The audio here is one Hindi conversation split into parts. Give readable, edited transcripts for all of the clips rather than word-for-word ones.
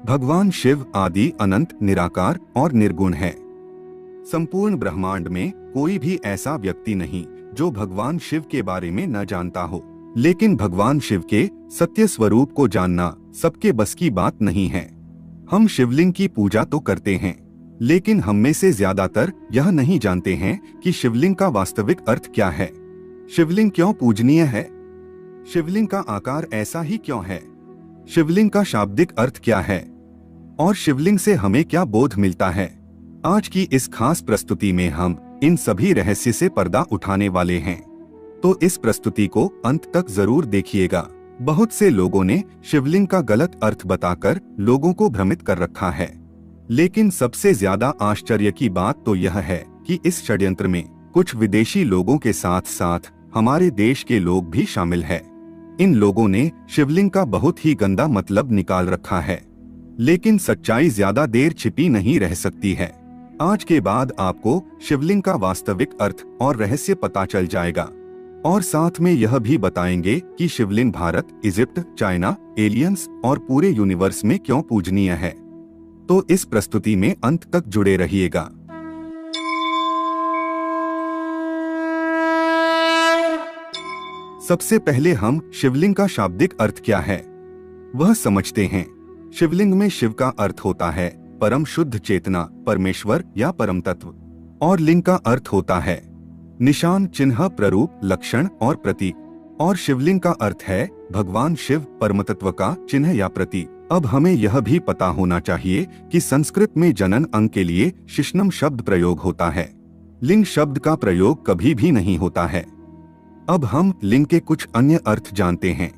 भगवान शिव आदि अनंत निराकार और निर्गुण है। संपूर्ण ब्रह्मांड में कोई भी ऐसा व्यक्ति नहीं जो भगवान शिव के बारे में न जानता हो। लेकिन भगवान शिव के सत्य स्वरूप को जानना सबके बस की बात नहीं है। हम शिवलिंग की पूजा तो करते हैं, लेकिन हम में से ज्यादातर यह नहीं जानते हैं कि शिवलिंग का वास्तविक अर्थ क्या है। शिवलिंग क्यों पूजनीय है? शिवलिंग का आकार ऐसा ही क्यों है? शिवलिंग का शाब्दिक अर्थ क्या है और शिवलिंग से हमें क्या बोध मिलता है? आज की इस खास प्रस्तुति में हम इन सभी रहस्य से पर्दा उठाने वाले हैं, तो इस प्रस्तुति को अंत तक जरूर देखिएगा। बहुत से लोगों ने शिवलिंग का गलत अर्थ बताकर लोगों को भ्रमित कर रखा है, लेकिन सबसे ज्यादा आश्चर्य की बात तो यह है कि इस षड्यंत्र में कुछ विदेशी लोगों के साथ साथ हमारे देश के लोग भी शामिल हैं। इन लोगों ने शिवलिंग का बहुत ही गंदा मतलब निकाल रखा है, लेकिन सच्चाई ज्यादा देर छिपी नहीं रह सकती है। आज के बाद आपको शिवलिंग का वास्तविक अर्थ और रहस्य पता चल जाएगा, और साथ में यह भी बताएंगे कि शिवलिंग भारत, इजिप्ट, चाइना, एलियंस और पूरे यूनिवर्स में क्यों पूजनीय है। तो इस प्रस्तुति में अंत तक जुड़े रहिएगा। सबसे पहले हम शिवलिंग का शाब्दिक अर्थ क्या है वह समझते हैं। शिवलिंग में शिव का अर्थ होता है परम शुद्ध चेतना, परमेश्वर या परम तत्व, और लिंग का अर्थ होता है निशान, चिन्ह, प्ररूप, लक्षण और प्रतीक। और शिवलिंग का अर्थ है भगवान शिव, परमतत्व का चिन्ह या प्रतीक। अब हमें यह भी पता होना चाहिए कि संस्कृत में जनन अंग के लिए शिश्नम शब्द प्रयोग होता है। लिंग शब्द का प्रयोग कभी भी नहीं होता है। अब हम लिंग के कुछ अन्य अर्थ जानते हैं।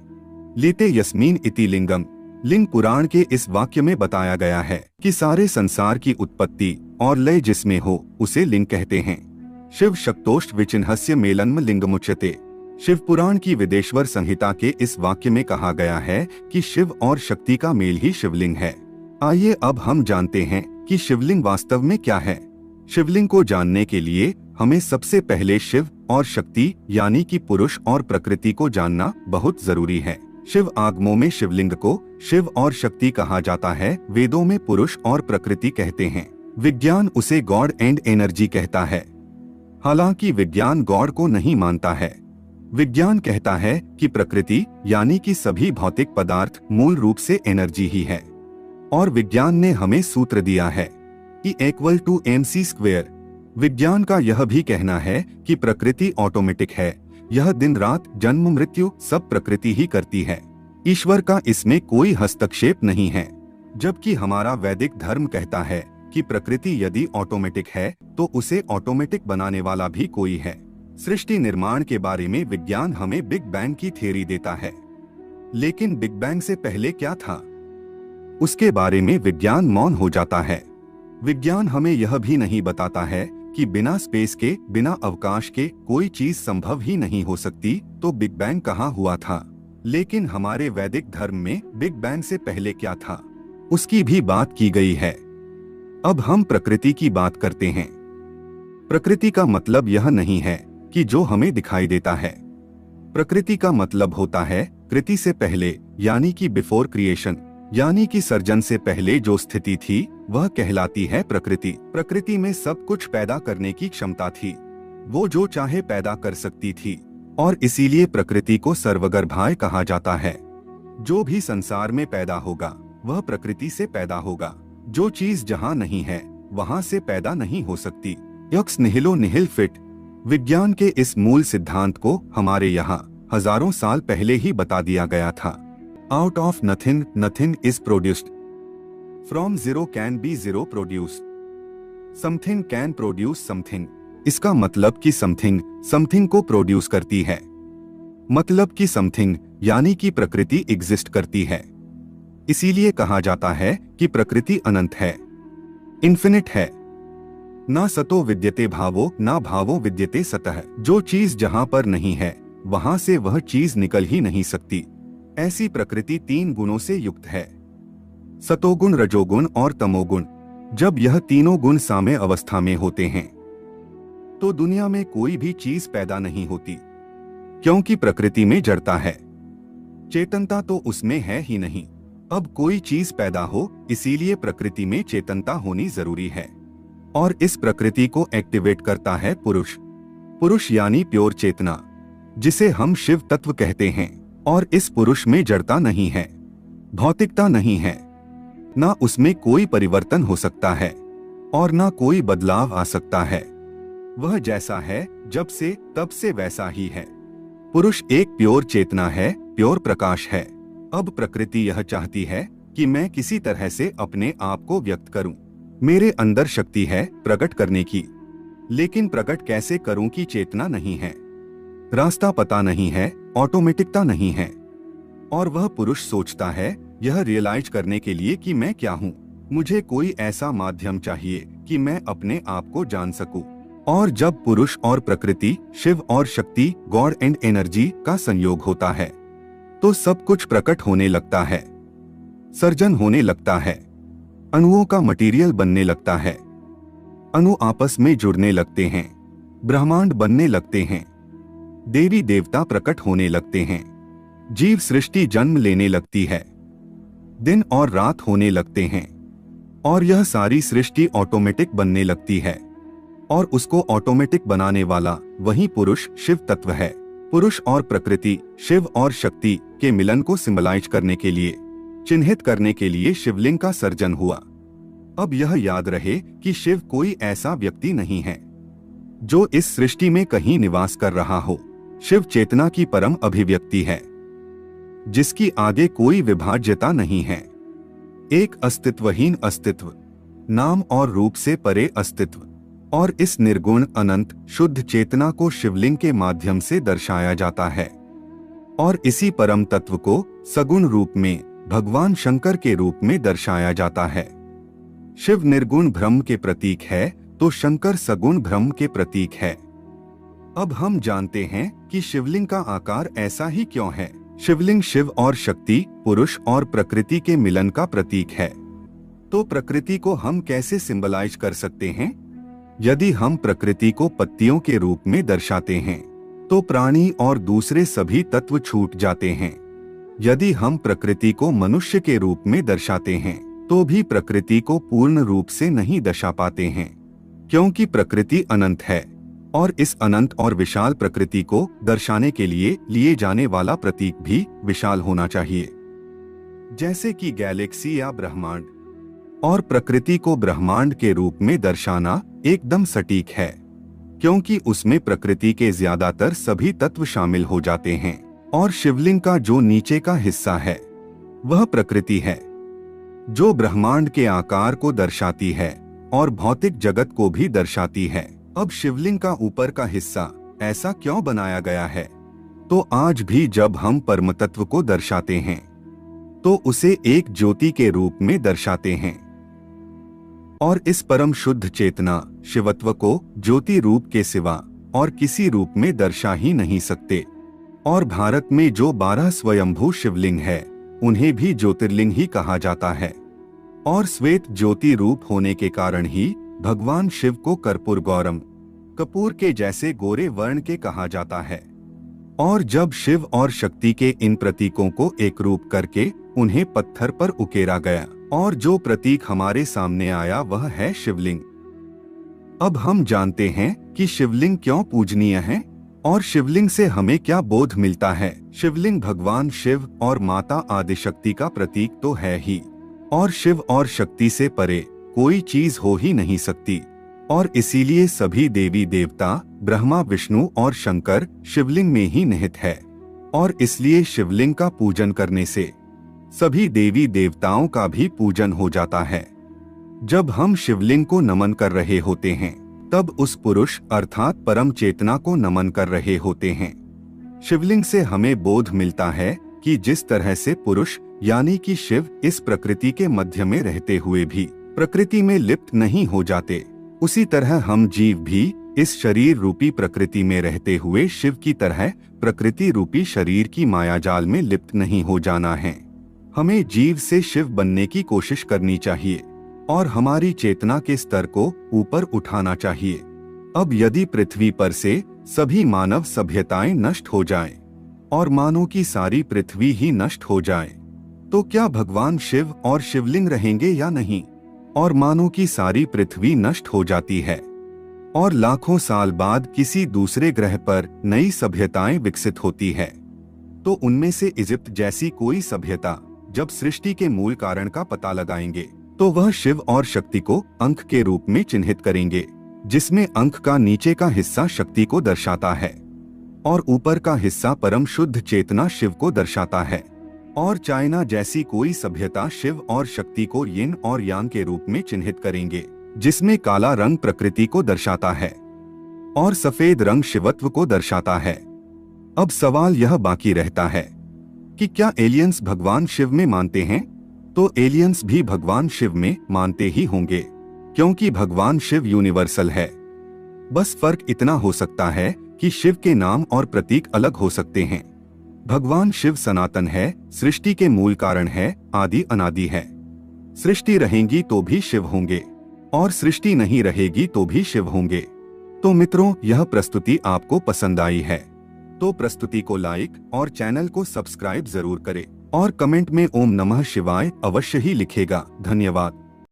लेते यस्मीन इति लिंगम। लिंग पुराण के इस वाक्य में बताया गया है कि सारे संसार की उत्पत्ति और लय जिसमें हो उसे लिंग कहते हैं। शिव शक्तोष्ट विचिन्हस्य मेलन्म लिंगमुच्यते। शिव पुराण की विदेश्वर संहिता के इस वाक्य में कहा गया है कि शिव और शक्ति का मेल ही शिवलिंग है। आइए अब हम जानते हैं कि शिवलिंग वास्तव में क्या है। शिवलिंग को जानने के लिए हमें सबसे पहले शिव और शक्ति यानी कि पुरुष और प्रकृति को जानना बहुत जरूरी है। शिव आगमों में शिवलिंग को शिव और शक्ति कहा जाता है। वेदों में पुरुष और प्रकृति कहते हैं। विज्ञान उसे गॉड एंड एनर्जी कहता है। हालांकि विज्ञान गॉड को नहीं मानता है। विज्ञान कहता है कि प्रकृति यानी कि सभी भौतिक पदार्थ मूल रूप से एनर्जी ही है। और विज्ञान ने हमें सूत्र दिया है E=mc²। विज्ञान का यह भी कहना है कि प्रकृति ऑटोमेटिक है। यह दिन रात, जन्म मृत्यु सब प्रकृति ही करती है। ईश्वर का इसमें कोई हस्तक्षेप नहीं है। जबकि हमारा वैदिक धर्म कहता है कि प्रकृति यदि ऑटोमेटिक है तो उसे ऑटोमेटिक बनाने वाला भी कोई है। सृष्टि निर्माण के बारे में विज्ञान हमें बिग बैंग की थ्योरी देता है, लेकिन बिग बैंग से पहले क्या था उसके बारे में विज्ञान मौन हो जाता है। विज्ञान हमें यह भी नहीं बताता है कि बिना स्पेस के, बिना अवकाश के कोई चीज संभव ही नहीं हो सकती, तो बिग बैंग कहाँ हुआ था। लेकिन हमारे वैदिक धर्म में बिग बैंग से पहले क्या था उसकी भी बात की गई है। अब हम प्रकृति की बात करते हैं। प्रकृति का मतलब यह नहीं है कि जो हमें दिखाई देता है। प्रकृति का मतलब होता है कृति से पहले यानी कि बिफोर क्रिएशन, यानी कि सर्जन से पहले जो स्थिति थी वह कहलाती है प्रकृति। प्रकृति में सब कुछ पैदा करने की क्षमता थी। वो जो चाहे पैदा कर सकती थी और इसीलिए प्रकृति को सर्वगर्भाय कहा जाता है। जो भी संसार में पैदा होगा वह प्रकृति से पैदा होगा। जो चीज जहाँ नहीं है वहाँ से पैदा नहीं हो सकती। X निहिलो निहिल fit. विज्ञान के इस मूल सिद्धांत को हमारे यहाँ हजारों साल पहले ही बता दिया गया था। Out of nothing nothing is produced, from zero can be zero produced, something can produce something. इसका मतलब कि समथिंग समथिंग को प्रोड्यूस करती है। मतलब कि समथिंग यानी कि प्रकृति एग्जिस्ट करती है। इसीलिए कहा जाता है कि प्रकृति अनंत है, इन्फिनिट है। ना सतो विद्यते भावो, ना भावो विद्यते सतः। जो चीज जहाँ पर नहीं है वहाँ से वह चीज निकल ही नहीं सकती। ऐसी प्रकृति तीन गुणों से युक्त है, सतोगुण, रजोगुण और तमोगुण। जब यह तीनों गुण साम्य अवस्था में होते हैं तो दुनिया में कोई भी चीज पैदा नहीं होती, क्योंकि प्रकृति में जड़ता है, चेतनता तो उसमें है ही नहीं। अब कोई चीज पैदा हो, इसीलिए प्रकृति में चेतनता होनी जरूरी है, और इस प्रकृति को एक्टिवेट करता है पुरुष। पुरुष यानी प्योर चेतना, जिसे हम शिव तत्व कहते हैं। और इस पुरुष में जड़ता नहीं है, भौतिकता नहीं है, ना उसमें कोई परिवर्तन हो सकता है और ना कोई बदलाव आ सकता है। वह जैसा है जब से तब से वैसा ही है। पुरुष एक प्योर चेतना है, प्योर प्रकाश है। अब प्रकृति यह चाहती है कि मैं किसी तरह से अपने आप को व्यक्त करूं। मेरे अंदर शक्ति है प्रकट करने की, लेकिन प्रकट कैसे करूं की चेतना नहीं है, रास्ता पता नहीं है, ऑटोमेटिकता नहीं है। और वह पुरुष सोचता है यह रियलाइज करने के लिए कि मैं क्या हूं, मुझे कोई ऐसा माध्यम चाहिए कि मैं अपने आप को जान सकूं। और जब पुरुष और प्रकृति, शिव और शक्ति, गॉड एंड एनर्जी का संयोग होता है तो सब कुछ प्रकट होने लगता है, सर्जन होने लगता है, अणुओं का मटेरियल बनने लगता है, अणु आपस में जुड़ने लगते हैं, ब्रह्मांड बनने लगते हैं, देवी देवता प्रकट होने लगते हैं, जीव सृष्टि जन्म लेने लगती है, दिन और रात होने लगते हैं, और यह सारी सृष्टि ऑटोमेटिक बनने लगती है। और उसको ऑटोमेटिक बनाने वाला वही पुरुष शिव तत्व है। पुरुष और प्रकृति, शिव और शक्ति के मिलन को सिंबलाइज करने के लिए, चिन्हित करने के लिए शिवलिंग का सर्जन हुआ। अब यह याद रहे कि शिव कोई ऐसा व्यक्ति नहीं है जो इस सृष्टि में कहीं निवास कर रहा हो। शिव चेतना की परम अभिव्यक्ति है, जिसकी आगे कोई विभाज्यता नहीं है। एक अस्तित्वहीन अस्तित्व, नाम और रूप से परे अस्तित्व। और इस निर्गुण अनंत शुद्ध चेतना को शिवलिंग के माध्यम से दर्शाया जाता है। और इसी परम तत्व को सगुण रूप में भगवान शंकर के रूप में दर्शाया जाता है। शिव निर्गुण ब्रह्म के प्रतीक है तो शंकर सगुण ब्रह्म के प्रतीक है। अब हम जानते हैं कि शिवलिंग का आकार ऐसा ही क्यों है। शिवलिंग शिव और शक्ति, पुरुष और प्रकृति के मिलन का प्रतीक है। तो प्रकृति को हम कैसे सिंबलाइज कर सकते हैं? यदि हम प्रकृति को पत्तियों के रूप में दर्शाते हैं तो प्राणी और दूसरे सभी तत्व छूट जाते हैं। यदि हम प्रकृति को मनुष्य के रूप में दर्शाते हैं तो भी प्रकृति को पूर्ण रूप से नहीं दर्शा पाते हैं, क्योंकि प्रकृति अनंत है और इस अनंत और विशाल प्रकृति को दर्शाने के लिए जाने वाला प्रतीक भी विशाल होना चाहिए, जैसे कि गैलेक्सी या ब्रह्मांड। और प्रकृति को ब्रह्मांड के रूप में दर्शाना एकदम सटीक है, क्योंकि उसमें प्रकृति के ज्यादातर सभी तत्व शामिल हो जाते हैं। और शिवलिंग का जो नीचे का हिस्सा है वह प्रकृति है, जो ब्रह्मांड के आकार को दर्शाती है और भौतिक जगत को भी दर्शाती है। अब शिवलिंग का ऊपर का हिस्सा ऐसा क्यों बनाया गया है? तो आज भी जब हम परम तत्व को दर्शाते हैं तो उसे एक ज्योति के रूप में दर्शाते हैं, और इस परम शुद्ध चेतना शिवत्व को ज्योति रूप के सिवा और किसी रूप में दर्शा ही नहीं सकते। और भारत में जो 12 स्वयंभू शिवलिंग है उन्हें भी ज्योतिर्लिंग ही कहा जाता है। और श्वेत ज्योति रूप होने के कारण ही भगवान शिव को कर्पूर गौरम, कपूर के जैसे गोरे वर्ण के कहा जाता है। और जब शिव और शक्ति के इन प्रतीकों को एक रूप करके उन्हें पत्थर पर उकेरा गया और जो प्रतीक हमारे सामने आया वह है शिवलिंग। अब हम जानते हैं कि शिवलिंग क्यों पूजनीय है और शिवलिंग से हमें क्या बोध मिलता है। शिवलिंग भगवान शिव और माता आदिशक्ति का प्रतीक तो है ही, और शिव और शक्ति से परे कोई चीज हो ही नहीं सकती। और इसीलिए सभी देवी देवता ब्रह्मा, विष्णु और शंकर शिवलिंग में ही निहित है। और इसलिए शिवलिंग का पूजन करने से सभी देवी देवताओं का भी पूजन हो जाता है। जब हम शिवलिंग को नमन कर रहे होते हैं तब उस पुरुष अर्थात परम चेतना को नमन कर रहे होते हैं। शिवलिंग से हमें बोध मिलता है कि जिस तरह से पुरुष यानी कि शिव इस प्रकृति के मध्य में रहते हुए भी प्रकृति में लिप्त नहीं हो जाते, उसी तरह हम जीव भी इस शरीर रूपी प्रकृति में रहते हुए शिव की तरह प्रकृति रूपी शरीर की मायाजाल में लिप्त नहीं हो जाना है। हमें जीव से शिव बनने की कोशिश करनी चाहिए और हमारी चेतना के स्तर को ऊपर उठाना चाहिए। अब यदि पृथ्वी पर से सभी मानव सभ्यताएं नष्ट हो जाएं और मानव की सारी पृथ्वी ही नष्ट हो जाए तो क्या भगवान शिव और शिवलिंग रहेंगे या नहीं? और मानो कि सारी पृथ्वी नष्ट हो जाती है और लाखों साल बाद किसी दूसरे ग्रह पर नई सभ्यताएं विकसित होती है, तो उनमें से इजिप्ट जैसी कोई सभ्यता जब सृष्टि के मूल कारण का पता लगाएंगे तो वह शिव और शक्ति को अंक के रूप में चिन्हित करेंगे, जिसमें अंक का नीचे का हिस्सा शक्ति को दर्शाता है और ऊपर का हिस्सा परम शुद्ध चेतना शिव को दर्शाता है। और चाइना जैसी कोई सभ्यता शिव और शक्ति को यिन और यांग के रूप में चिन्हित करेंगे, जिसमें काला रंग प्रकृति को दर्शाता है और सफेद रंग शिवत्व को दर्शाता है। अब सवाल यह बाकी रहता है कि क्या एलियंस भगवान शिव में मानते हैं? तो एलियंस भी भगवान शिव में मानते ही होंगे, क्योंकि भगवान शिव यूनिवर्सल है। बस फर्क इतना हो सकता है कि शिव के नाम और प्रतीक अलग हो सकते हैं। भगवान शिव सनातन है, सृष्टि के मूल कारण है, आदि अनादि है। सृष्टि रहेगी तो भी शिव होंगे और सृष्टि नहीं रहेगी तो भी शिव होंगे। तो मित्रों, यह प्रस्तुति आपको पसंद आई है तो प्रस्तुति को लाइक और चैनल को सब्सक्राइब जरूर करें और कमेंट में ओम नमः शिवाय अवश्य ही लिखेगा। धन्यवाद।